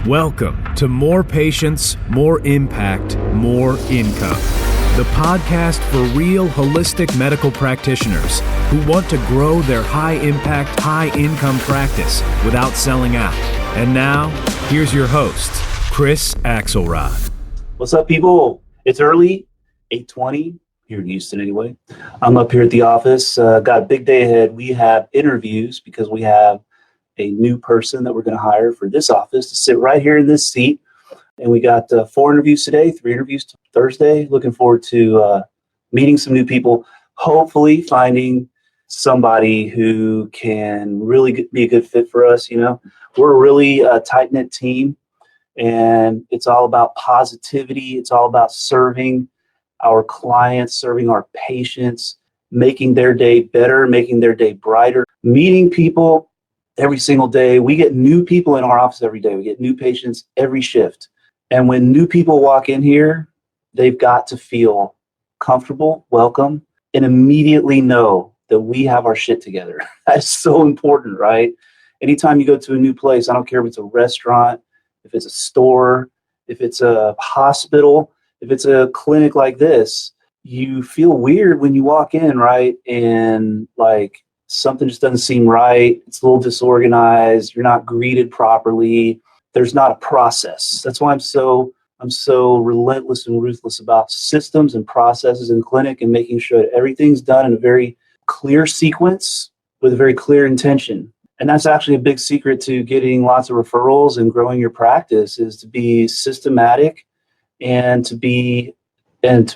Welcome to More Patients, More Impact, More Income, the podcast for real holistic medical practitioners who want to grow their high-impact, high-income practice without selling out. And now, here's your host, Chris Axelrad. What's up, people? It's early, 8:20, here in Houston anyway. I'm up here at the office. Got a big day ahead. We have interviews because we have a new person that we're going to hire for this office to sit right here in this seat. And we got 4 interviews today, 3 interviews Thursday. Looking forward to meeting some new people, hopefully finding somebody who can really be a good fit for us. You know, we're a really tight-knit team, and it's all about positivity. It's all about serving our clients, serving our patients, making their day better, making their day brighter, meeting people every single day. We get new people in our office every day. We get new patients every shift. And when new people walk in here, they've got to feel comfortable, welcome, and immediately know that we have our shit together. That's so important, right? Anytime you go to a new place, I don't care if it's a restaurant, if it's a store, if it's a hospital, if it's a clinic like this, you feel weird when you walk in, right? And like, something just doesn't seem right. It's a little disorganized. You're not greeted properly. There's not a process. That's why I'm so relentless and ruthless about systems and processes in clinic and making sure that everything's done in a very clear sequence with a very clear intention. And that's actually a big secret to getting lots of referrals and growing your practice, is to be systematic and to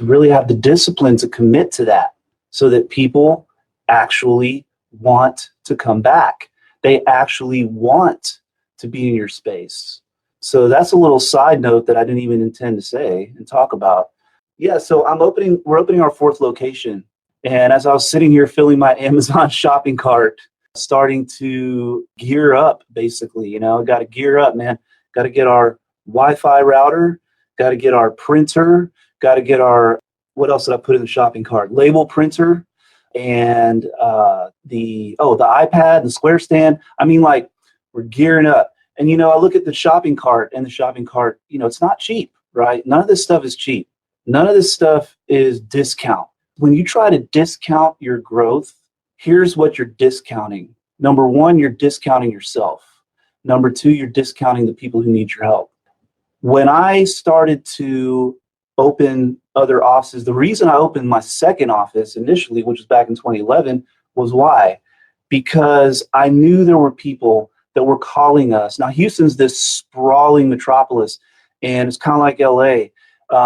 really have the discipline to commit to that, so that people actually want to come back. They actually want to be in your space. So that's a little side note that I didn't even intend to say and talk about. Yeah, so we're opening our 4th location. And as I was sitting here filling my Amazon shopping cart, starting to gear up, basically, got to gear up, man. Got to get our Wi-Fi router, got to get our printer, got to get what else did I put in the shopping cart? Label printer, and the iPad and the square stand. I mean, like, we're gearing up. And, I look at the shopping cart, and the shopping cart, it's not cheap, right? None of this stuff is cheap. None of this stuff is discount. When you try to discount your growth, here's what you're discounting. Number 1, you're discounting yourself. Number 2, you're discounting the people who need your help. When I started to open other offices, the reason I opened my 2nd office initially, which was back in 2011, was why? Because I knew there were people that were calling us. Now, Houston's this sprawling metropolis, and it's kind of like LA.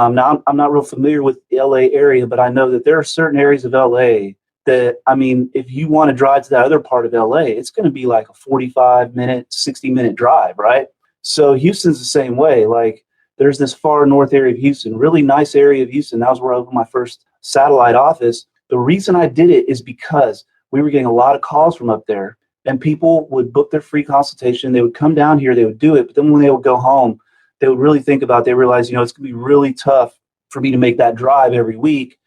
Now, I'm not real familiar with the LA area, but I know that there are certain areas of LA that, if you want to drive to that other part of LA, it's going to be like a 45-minute, 60-minute drive, right? So Houston's the same way. Like, there's this far north area of Houston, really nice area of Houston. That was where I opened my first satellite office. The reason I did it is because we were getting a lot of calls from up there, and people would book their free consultation. They would come down here, they would do it, but then when they would go home, they would really think about it. They realized, it's going to be really tough for me to make that drive every week.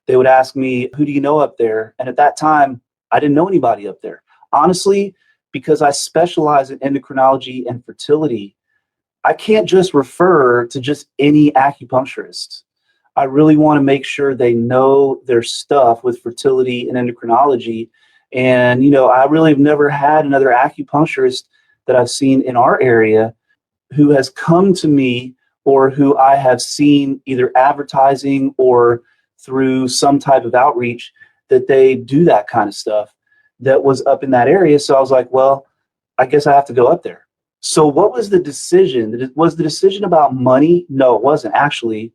They would ask me, who do you know up there? And at that time, I didn't know anybody up there. Honestly, because I specialize in endocrinology and fertility, I can't just refer to just any acupuncturist. I really want to make sure they know their stuff with fertility and endocrinology. And, I really have never had another acupuncturist that I've seen in our area who has come to me, or who I have seen either advertising or through some type of outreach, that they do that kind of stuff, that was up in that area. So I was like, well, I guess I have to go up there. So what was the decision? Was the decision about money? No, it wasn't actually.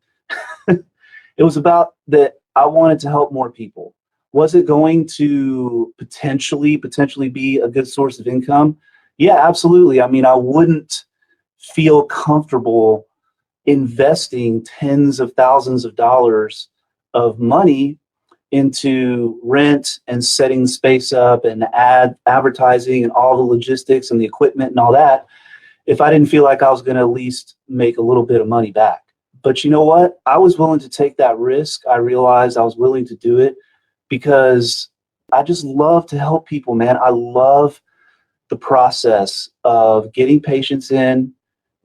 It was about that I wanted to help more people. Was it going to potentially be a good source of income? Yeah, absolutely. I wouldn't feel comfortable investing tens of thousands of dollars of money into rent and setting the space up and advertising and all the logistics and the equipment and all that, if I didn't feel like I was going to at least make a little bit of money back. But you know what? I was willing to take that risk. I realized I was willing to do it because I just love to help people, man. I love the process of getting patients in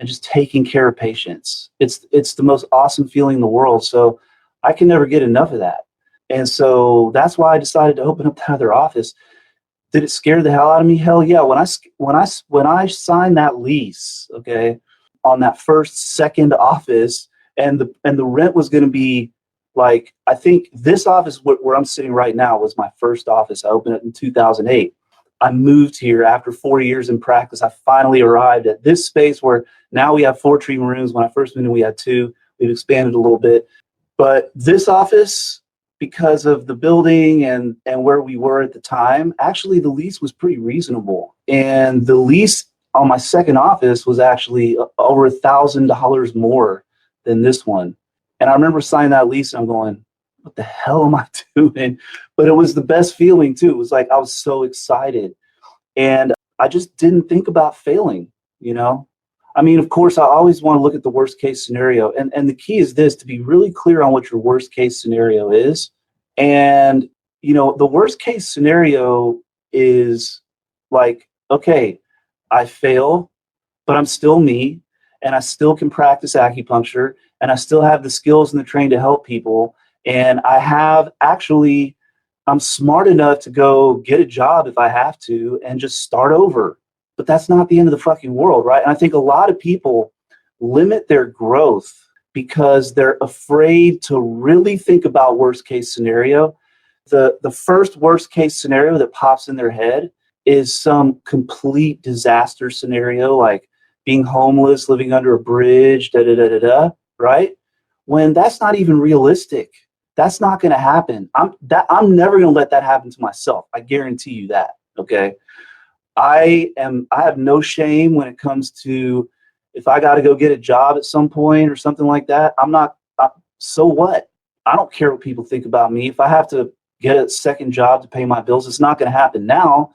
and just taking care of patients. It's the most awesome feeling in the world. So I can never get enough of that. And so that's why I decided to open up that other office. Did it scare the hell out of me? Hell yeah. When I signed that lease, okay, on that second office, and the rent was going to be like, I think this office where I'm sitting right now was my first office. I opened it in 2008. I moved here after 4 years in practice. I finally arrived at this space where now we have 4 treatment rooms. When I first moved in, we had 2. We've expanded a little bit. But this office, because of the building and where we were at the time, actually the lease was pretty reasonable. And the lease on my second office was actually over $1,000 more than this one. And I remember signing that lease and I'm going, what the hell am I doing? But it was the best feeling too. It was like I was so excited. And I just didn't think about failing, you know? I mean, of course, I always want to look at the worst case scenario. And the key is this, to be really clear on what your worst case scenario is. And, you know, the worst case scenario is like, okay, I fail, but I'm still me, and I still can practice acupuncture, and I still have the skills and the training to help people. And I'm smart enough to go get a job if I have to and just start over. But that's not the end of the fucking world, right? And I think a lot of people limit their growth because they're afraid to really think about worst case scenario. The first worst case scenario that pops in their head is some complete disaster scenario, like being homeless, living under a bridge, right? When that's not even realistic. That's not going to happen. I'm never going to let that happen to myself. I guarantee you that. Okay. I have no shame when it comes to, if I got to go get a job at some point or something like that, so what? I don't care what people think about me. If I have to get a second job to pay my bills, it's not going to happen now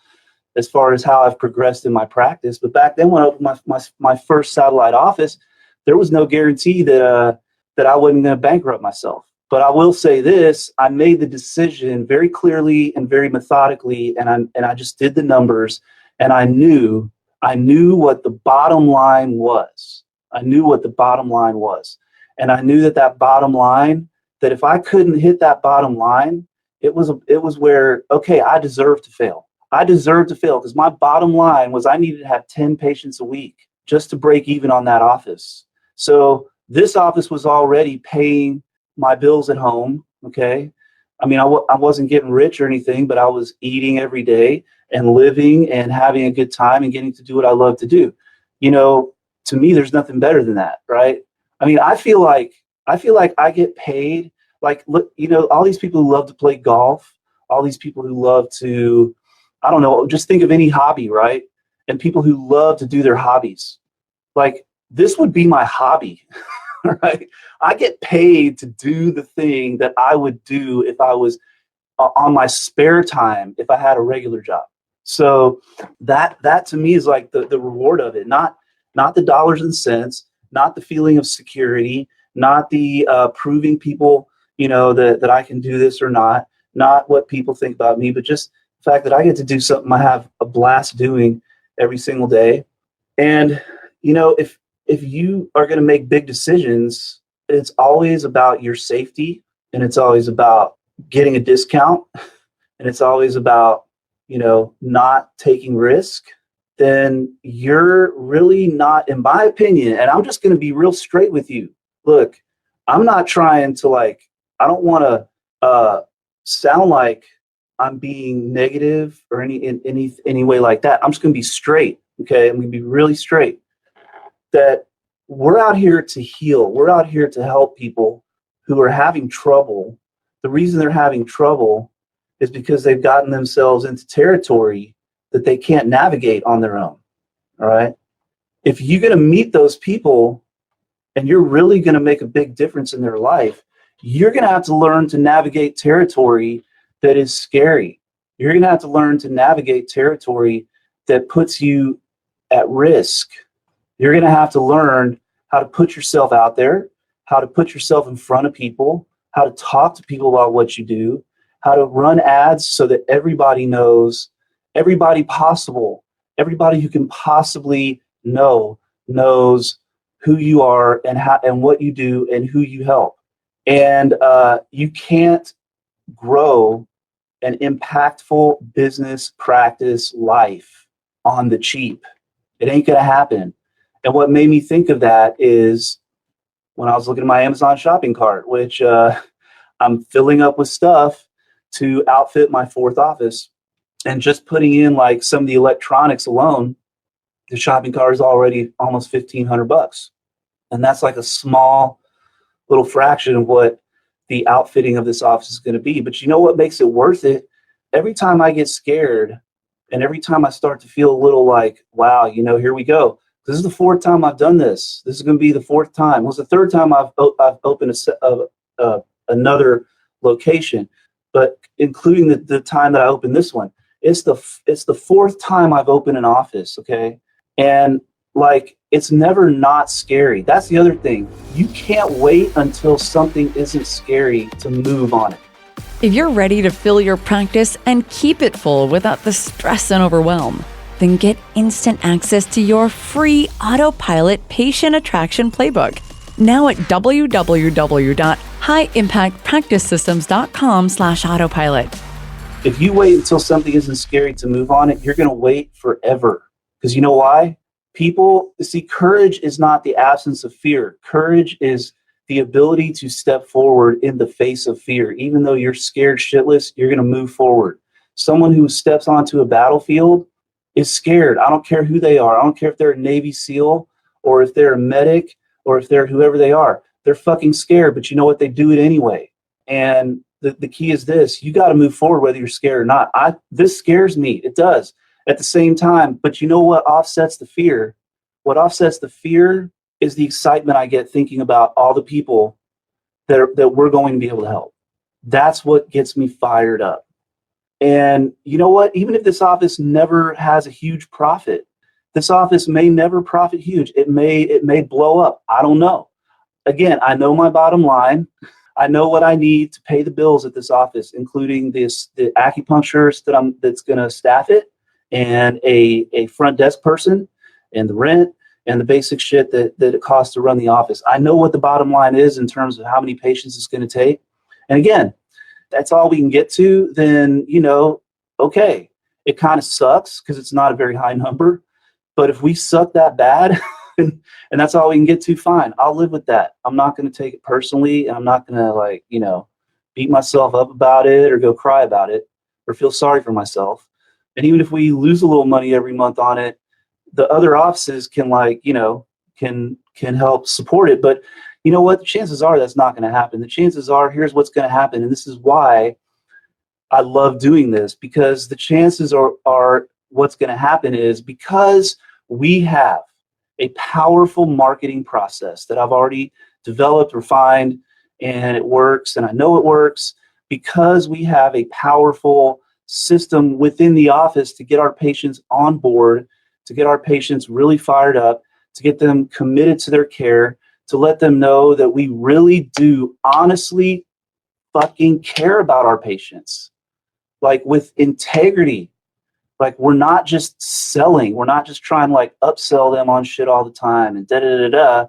as far as how I've progressed in my practice. But back then when I opened my first satellite office, there was no guarantee that I wasn't going to bankrupt myself. But I will say this, I made the decision very clearly and very methodically, and I just did the numbers, and I knew what the bottom line was. I knew what the bottom line was. And I knew that bottom line, that if I couldn't hit that bottom line, it was where, okay, I deserve to fail. I deserve to fail because my bottom line was I needed to have 10 patients a week just to break even on that office. So this office was already paying my bills at home, okay? I mean, I wasn't getting rich or anything, but I was eating every day and living and having a good time and getting to do what I love to do. You know, to me, there's nothing better than that, right? I mean, I feel like I get paid. Like, look, you know, all these people who love to play golf, all these people who love to, I don't know, just think of any hobby, right? And people who love to do their hobbies. Like, this would be my hobby. Right? I get paid to do the thing that I would do if I was on my spare time, if I had a regular job. So that to me is like the reward of it, not the dollars and cents, not the feeling of security, not the proving people, you know, that I can do this or not what people think about me, but just the fact that I get to do something I have a blast doing every single day. And, you know, if you are going to make big decisions, it's always about your safety, and it's always about getting a discount, and it's always about, you know, not taking risk, then you're really not, in my opinion, and I'm just going to be real straight with you. Look, I'm not trying to I don't want to sound like I'm being negative or any way like that. I'm just going to be straight. Okay. I'm going to be really straight. That we're out here to heal. We're out here to help people who are having trouble. The reason they're having trouble is because they've gotten themselves into territory that they can't navigate on their own. All right. If you're going to meet those people and you're really going to make a big difference in their life, you're going to have to learn to navigate territory that is scary. You're going to have to learn to navigate territory that puts you at risk. You're going to have to learn how to put yourself out there, how to put yourself in front of people, how to talk to people about what you do, how to run ads so that everybody knows, everybody possible, everybody who can possibly know knows who you are and how and what you do and who you help. And you can't grow an impactful business practice life on the cheap. It ain't going to happen. And what made me think of that is when I was looking at my Amazon shopping cart, which I'm filling up with stuff to outfit my fourth office, and just putting in like some of the electronics alone, the shopping cart is already almost $1,500. And that's like a small little fraction of what the outfitting of this office is going to be. But you know what makes it worth it? Every time I get scared and every time I start to feel a little like, wow, here we go. This is the fourth time I've done this. This is going to be the fourth time. It was the third time I've opened another location, but including the time that I opened this one, it's the fourth time I've opened an office. Okay. And like, it's never not scary. That's the other thing. You can't wait until something isn't scary to move on it. If you're ready to fill your practice and keep it full without the stress and overwhelm, then get instant access to your free autopilot patient attraction playbook. Now at www.highimpactpracticesystems.com/autopilot. If you wait until something isn't scary to move on it, you're going to wait forever. Because you know why? People, see, courage is not the absence of fear. Courage is the ability to step forward in the face of fear. Even though you're scared shitless, you're going to move forward. Someone who steps onto a battlefield is scared. I don't care who they are. I don't care if they're a Navy SEAL or if they're a medic or if they're whoever they are. They're fucking scared, but you know what? They do it anyway. And the key is this. You got to move forward whether you're scared or not. This scares me. It does. At the same time, but you know what offsets the fear? What offsets the fear is the excitement I get thinking about all the people that we're going to be able to help. That's what gets me fired up. And you know what? Even if this office never has a huge profit, this office may never profit huge. It may blow up. I don't know. Again, I know my bottom line. I know what I need to pay the bills at this office, including the acupuncturist that's going to staff it, and a front desk person, and the rent, and the basic shit that it costs to run the office. I know what the bottom line is in terms of how many patients it's going to take. And again, that's all we can get to, then, okay, it kind of sucks because it's not a very high number. But if we suck that bad and that's all we can get to, fine, I'll live with that. I'm not going to take it personally, and I'm not going to beat myself up about it or go cry about it or feel sorry for myself. And even if we lose a little money every month on it, the other offices can can help support it. But you know what? The chances are that's not going to happen. The chances are, here's what's going to happen. And this is why I love doing this, because the chances are what's going to happen is because we have a powerful marketing process that I've already developed, refined, and it works. And I know it works because we have a powerful system within the office to get our patients on board, to get our patients really fired up, to get them committed to their care, to let them know that we really do honestly fucking care about our patients, like with integrity. Like, we're not just selling. We're not just trying to upsell them on shit all the time and da-da-da-da. I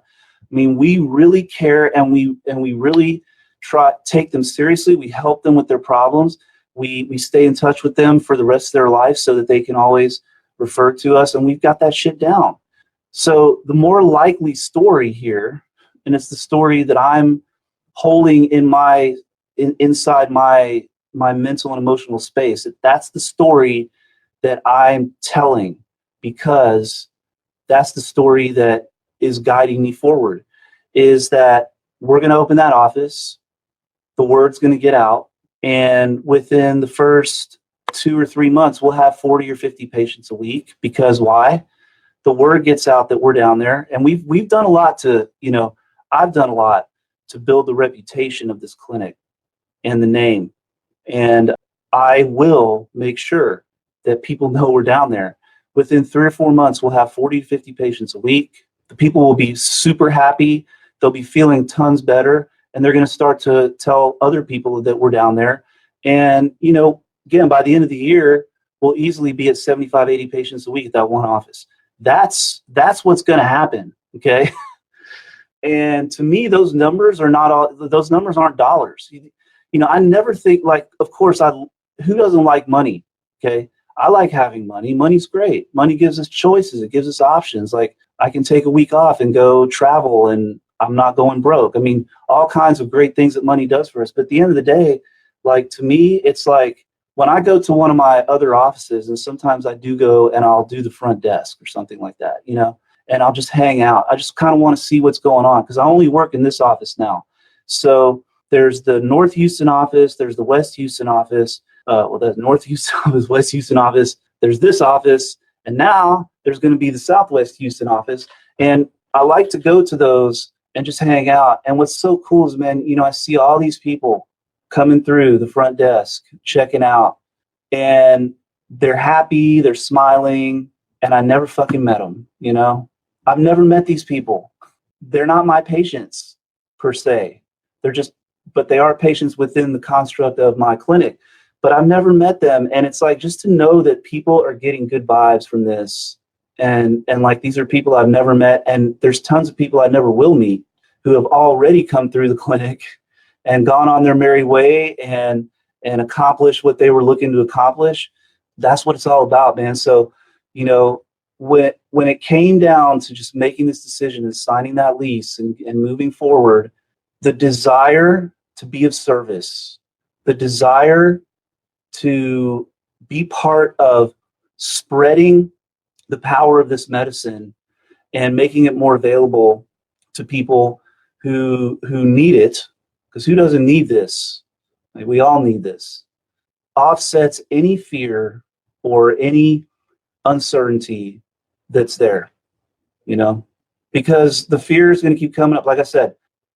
mean, we really care, and we really take them seriously. We help them with their problems. We stay in touch with them for the rest of their life so that they can always refer to us, and we've got that shit down. So the more likely story here, and it's the story that I'm holding inside my mental and emotional space, that's the story that I'm telling, because that's the story that is guiding me forward, is that we're going to open that office, the word's going to get out, and within the first 2 or 3 months, we'll have 40 or 50 patients a week. Because why? The word gets out that we're down there, and we've done a lot to, I've done a lot to build the reputation of this clinic and the name. And I will make sure that people know we're down there. Within 3 or 4 months, we'll have 40 to 50 patients a week. The people will be super happy. They'll be feeling tons better, and they're going to start to tell other people that we're down there. And, again, by the end of the year, we'll easily be at 75, 80 patients a week at that one office. That's what's going to happen. Okay. And to me, those numbers aren't dollars. I never think like, of course, who doesn't like money? Okay. I like having money. Money's great. Money gives us choices. It gives us options. Like I can take a week off and go travel and I'm not going broke. I mean, all kinds of great things that money does for us. But at the end of the day, like to me, it's like when I go to one of my other offices, and sometimes I do go and I'll do the front desk or something like that, and I'll just hang out. I just kind of want to see what's going on because I only work in this office now. So there's the North Houston office. There's the West Houston office. The North Houston office, West Houston office. There's this office. And now there's going to be the Southwest Houston office. And I like to go to those and just hang out. And what's so cool is, man, I see all these people coming through the front desk, checking out. And they're happy. They're smiling. And I never fucking met them, I've never met these people. They're not my patients per se. But they are patients within the construct of my clinic. But I've never met them. And it's like, just to know that people are getting good vibes from this. And like, these are people I've never met. And there's tons of people I never will meet who have already come through the clinic and gone on their merry way and accomplished what they were looking to accomplish. That's what it's all about, man. So, when it came down to just making this decision and signing that lease and moving forward, the desire to be of service, the desire to be part of spreading the power of this medicine and making it more available to people who need it, because who doesn't need this? Like, we all need this. Offsets any fear or any uncertainty that's there, because the fear is going to keep coming up. Like I said,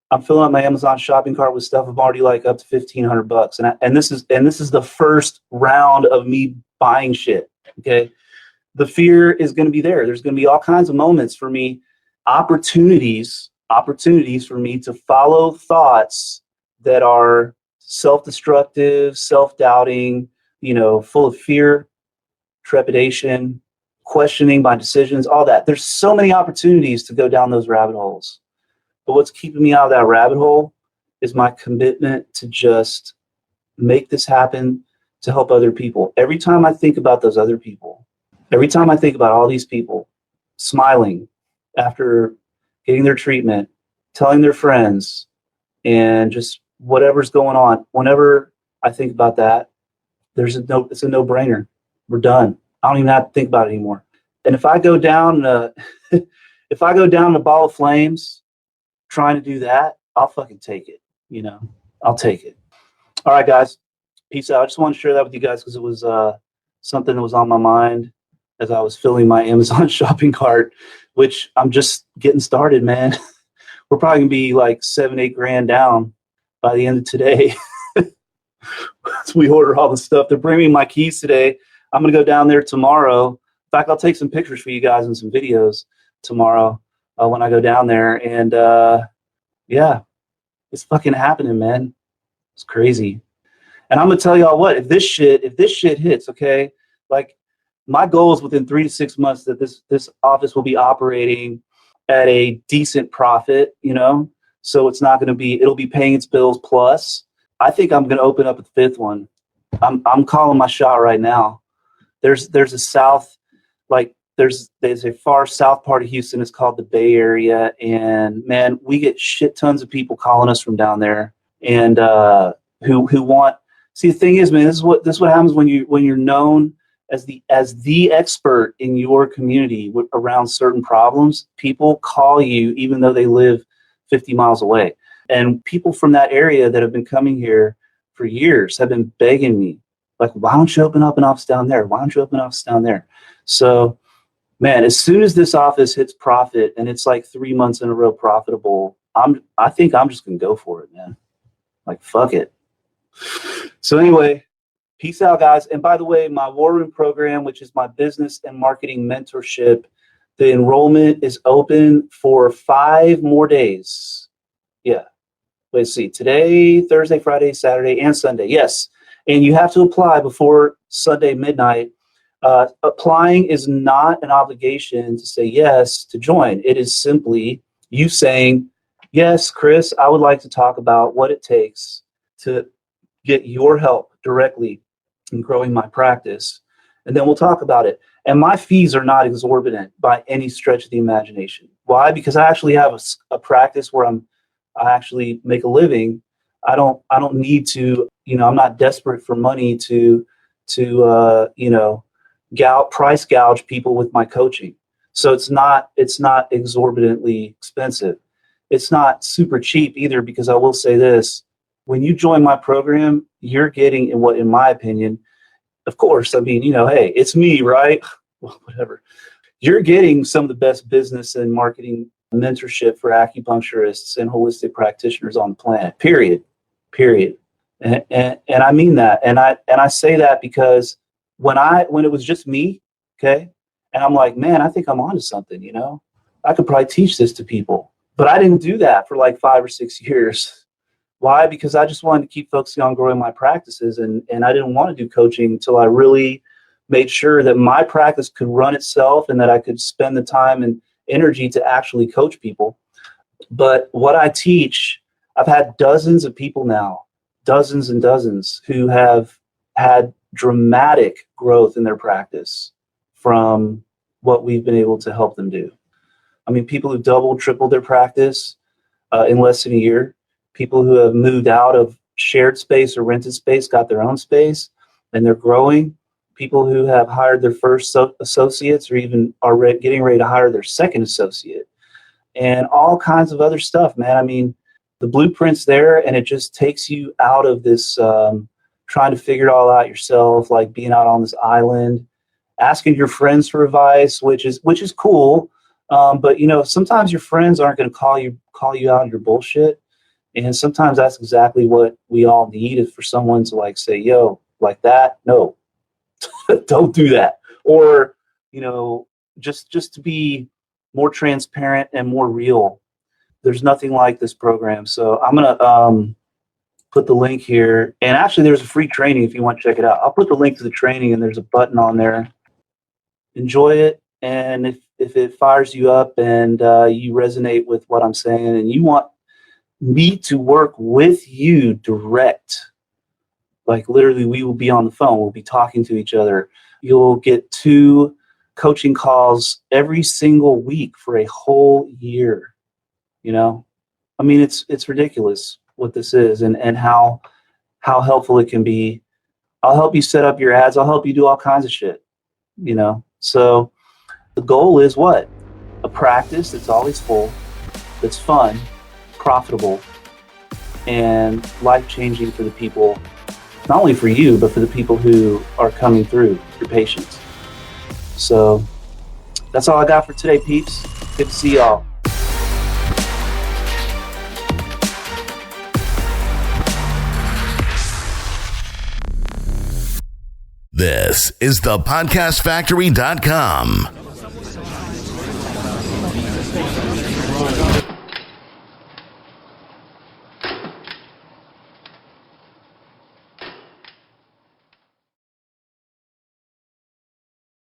I'm filling up my Amazon shopping cart with stuff I'm already like up to $1,500, and this is the first round of me buying shit. Okay, the fear is going to be there. There's going to be all kinds of moments for me, opportunities for me to follow thoughts that are self-destructive, self-doubting, full of fear, trepidation, questioning my decisions, all that. There's so many opportunities to go down those rabbit holes. But what's keeping me out of that rabbit hole is my commitment to just make this happen, to help other people. Every time I think about those other people, every time I think about all these people smiling after getting their treatment, telling their friends, and just whatever's going on, whenever I think about that, it's a no-brainer. We're done. I don't even have to think about it anymore. And if I go down a ball of flames trying to do that, I'll fucking take it. I'll take it. All right, guys, peace out. I just want to share that with you guys because it was something that was on my mind as I was filling my Amazon shopping cart, which I'm just getting started, man. We're probably gonna be like $7-8 grand down by the end of today. So we order all the stuff. They're bringing me my keys today. I'm gonna go down there tomorrow. In fact, I'll take some pictures for you guys and some videos tomorrow when I go down there. And yeah, it's fucking happening, man. It's crazy. And I'm gonna tell y'all what, if this shit hits, okay, like my goal is within 3 to 6 months that this office will be operating at a decent profit, so it's not gonna be, it'll be paying its bills plus. I think I'm gonna open up a fifth one. I'm calling my shot right now. There's a south, like there's a far south part of Houston. It's called the Bay Area, and man, we get shit tons of people calling us from down there, and who want. See, the thing is, man, this is what happens when you're known as the expert in your community around certain problems. People call you even though they live 50 miles away, and people from that area that have been coming here for years have been begging me, like, why don't you open up an office down there? Why don't you open an office down there? So, man, as soon as this office hits profit and it's like 3 months in a row profitable, I think I'm just gonna go for it, man. Like, fuck it. So anyway, peace out, guys. And by the way, my War Room program, which is my business and marketing mentorship, the enrollment is open for 5 more days. Yeah. Let's see. Today, Thursday, Friday, Saturday, and Sunday. Yes. And you have to apply before Sunday midnight. Applying is not an obligation to say yes to join. It is simply you saying, Yes, Chris, I would like to talk about what it takes to get your help directly in growing my practice. And then we'll talk about it. And my fees are not exorbitant by any stretch of the imagination. Why? Because I actually have a practice where I actually make a living. I don't need to, I'm not desperate for money to price gouge people with my coaching. So it's not exorbitantly expensive. It's not super cheap either, because I will say this: when you join my program, you're getting in my opinion, of course, I mean, hey, it's me, right? Well, whatever. You're getting some of the best business and marketing mentorship for acupuncturists and holistic practitioners on the planet, period. And I mean that. And I say that because when it was just me, okay, and I'm like, man, I think I'm onto something, I could probably teach this to people. But I didn't do that for like 5 or 6 years. Why? Because I just wanted to keep focusing on growing my practices, and I didn't want to do coaching until I really made sure that my practice could run itself and that I could spend the time and energy to actually coach people. But what I teach, I've had dozens of people now, dozens and dozens, who have had dramatic growth in their practice from what we've been able to help them do. I mean, people who doubled, tripled their practice in less than a year. People who have moved out of shared space or rented space, got their own space, and they're growing. People who have hired their first associates, or even are getting ready to hire their second associate, and all kinds of other stuff, man. I mean, the blueprint's there, and it just takes you out of this trying to figure it all out yourself, like being out on this island, asking your friends for advice, which is cool. But sometimes your friends aren't going to call you out on your bullshit. And sometimes that's exactly what we all need, is for someone to like say, yo, like that, no, don't do that. Or, just to be more transparent and more real. There's nothing like this program. So I'm going to put the link here. And actually, there's a free training if you want to check it out. I'll put the link to the training, and there's a button on there. Enjoy it. And if it fires you up and you resonate with what I'm saying, and you want me to work with you direct, like literally we will be on the phone, we'll be talking to each other. You'll get 2 coaching calls every single week for a whole year. I mean, it's ridiculous what this is, and how helpful it can be. I'll help you set up your ads. I'll help you do all kinds of shit, So the goal is what? A practice that's always full, that's fun, profitable, and life-changing for the people, not only for you, but for the people who are coming through, your patients. So that's all I got for today, peeps. Good to see y'all. This is thepodcastfactory.com.